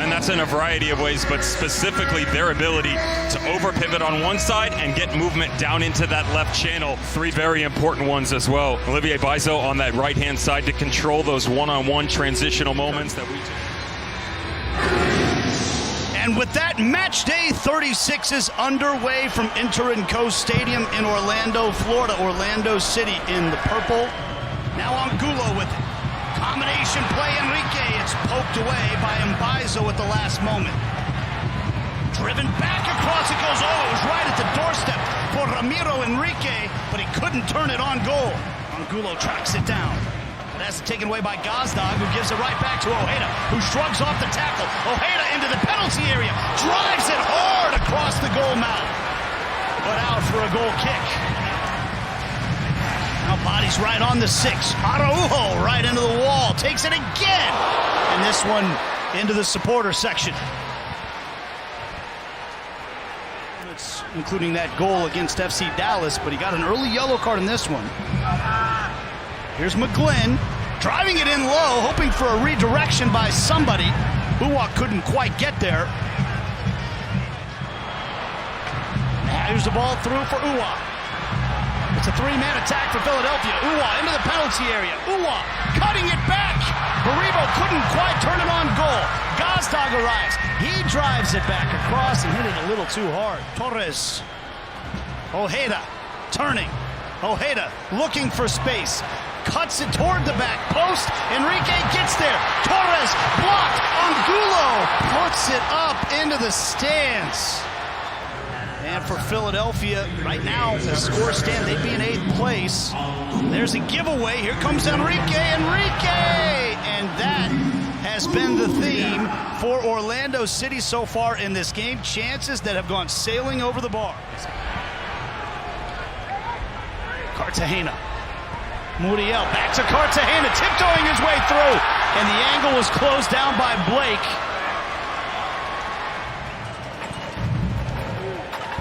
and that's in a variety of ways, but specifically their ability to over pivot on one side and get movement down into that left channel. Three very important ones as well. Olivier Bizot on that right-hand side to control those one-on-one transitional moments that we do. And with that, match day 36 is underway from Inter & Co Stadium in Orlando, Florida. Orlando City in the purple. Now Angulo with it. Combination play, Enrique. It's poked away by Mbizo at the last moment. Driven back across it goes. Oh, it was right at the doorstep for Ramiro Enrique, but he couldn't turn it on goal. Angulo tracks it down. But that's taken away by Gazdag, who gives it right back to Ojeda, who shrugs off the tackle. Ojeda into the penalty area, drives it hard across the goal mouth, but out for a goal kick. Now bodies right on the 6. Araujo right into the wall, takes it again, and this one into the supporter section. It's including that goal against FC Dallas, but he got an early yellow card in this one. Here's McGlynn, driving it in low, hoping for a redirection by somebody. Uwa couldn't quite get there. Here's the ball through for Uwa. It's a three-man attack for Philadelphia. Uwa into the penalty area. Uwa cutting it back. Baribo couldn't quite turn it on goal. Gazdag arrives. He drives it back across and hit it a little too hard. Torres. Ojeda turning. Ojeda looking for space. Cuts it toward the back post. Enrique gets there. Torres blocked. Angulo puts it up into the stands. And for Philadelphia, right now, the score stand, they'd be in 8th place. There's a giveaway. Here comes Enrique. And that has been the theme for Orlando City so far in this game. Chances that have gone sailing over the bar. Cartagena. Muriel back to Cartagena, tiptoeing his way through, and the angle was closed down by Blake.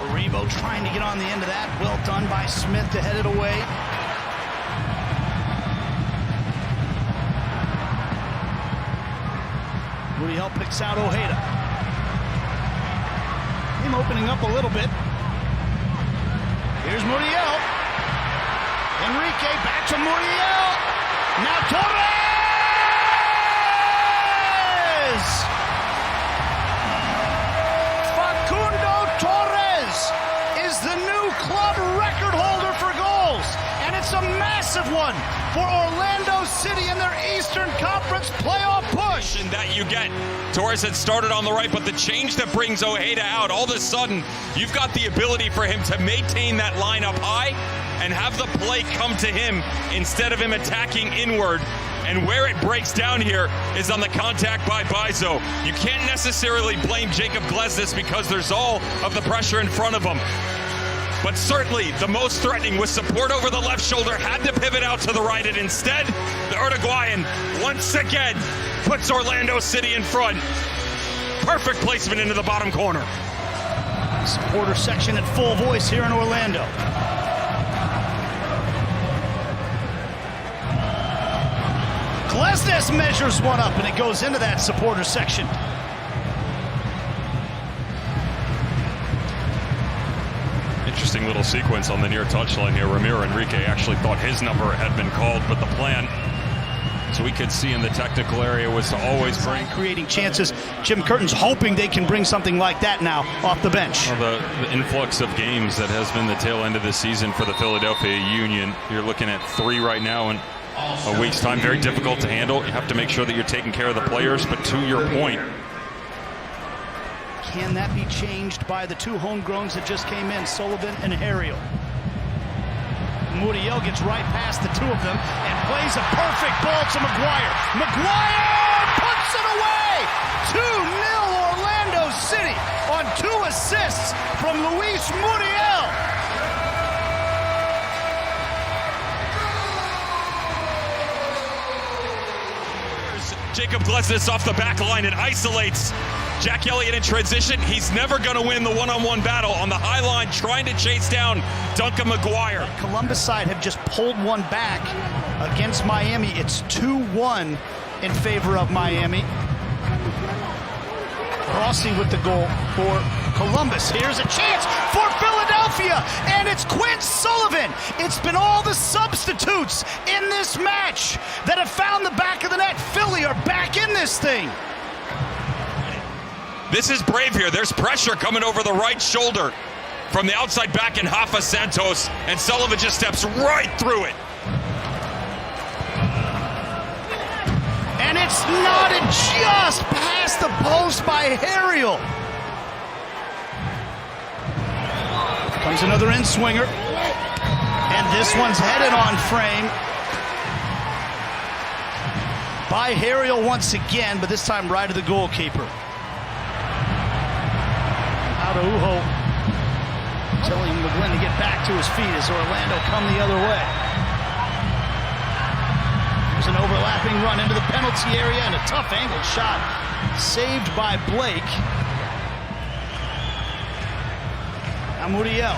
Baribo trying to get on the end of that. Well done by Smith to head it away. Muriel picks out Ojeda. Him opening up a little bit. Here's Muriel. Enrique back to Muriel. Now Torres! Facundo Torres is the new club record holder for goals. And it's a massive one for Orlando City in their Eastern Conference playoff push. And that you get. Torres had started on the right, but the change that brings Ojeda out, all of a sudden, you've got the ability for him to maintain that line up high and have the play come to him instead of him attacking inward. And where it breaks down here is on the contact by Bizot. You can't necessarily blame Jacob Glesnes because there's all of the pressure in front of him. But certainly the most threatening with support over the left shoulder, had to pivot out to the right, and instead the Uruguayan once again puts Orlando City in front. Perfect placement into the bottom corner. Supporter section at full voice here in Orlando. Glesnes measures one up, and it goes into that supporter section. Interesting little sequence on the near touchline here. Ramiro Enrique actually thought his number had been called, but the plan, so we could see in the technical area, was to always bring creating chances. Jim Curtin's hoping they can bring something like that now off the bench. Well, the influx of games that has been the tail end of the season for the Philadelphia Union. You're looking at 3 right now in a week's time. Very difficult to handle. You have to make sure that you're taking care of the players, but to your point, can that be changed by the 2 homegrowns that just came in, Sullivan and Harriel? Muriel gets right past the 2 of them and plays a perfect ball to Maguire. Maguire puts it away! 2-0 Orlando City on 2 assists from Luis Muriel. Jacob Glesnes off the back line and isolates Jack Elliott in transition. He's never going to win the one-on-one battle on the high line, trying to chase down Duncan Maguire. Columbus side have just pulled one back against Miami. It's 2-1 in favor of Miami. Rossi with the goal for Columbus. Here's a chance for Philadelphia, and it's Quinn Sullivan. It's been all the substitutes in this match that have found the back of the net. Philly are back in this thing. This is brave here. There's pressure coming over the right shoulder from the outside back in Rafa Santos, and Sullivan just steps right through it. And it's knotted just past the post by Harriel. Comes another in-swinger. And this one's headed on frame by Harriel once again, but this time right to the goalkeeper. Araujo telling McGlynn to get back to his feet as Orlando come the other way. There's an overlapping run into the penalty area and a tough angled shot saved by Blake. Now Muriel.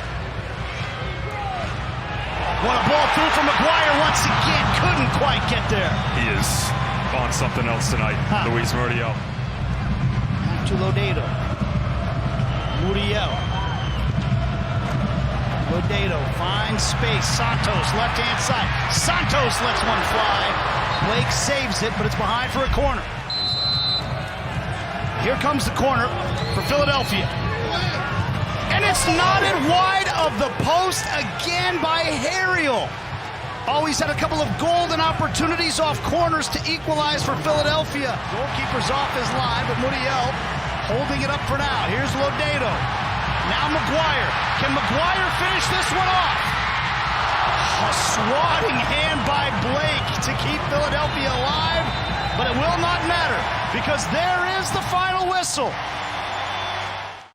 Want a ball through for McGuire once again. Couldn't quite get there. He is on something else tonight, Luis Muriel. Back to Lodedo. Muriel. Lodedo finds space. Santos, left-hand side. Santos lets one fly. Blake saves it, but it's behind for a corner. Here comes the corner for Philadelphia. And it's knotted wide of the post again by Harriel. Always had a couple of golden opportunities off corners to equalize for Philadelphia. Goalkeeper's off his line, but Muriel holding it up for now. Here's Lodedo. Now McGuire. Can McGuire finish this one off? A swatting hand by Blake to keep Philadelphia alive, but it will not matter because there is the final whistle.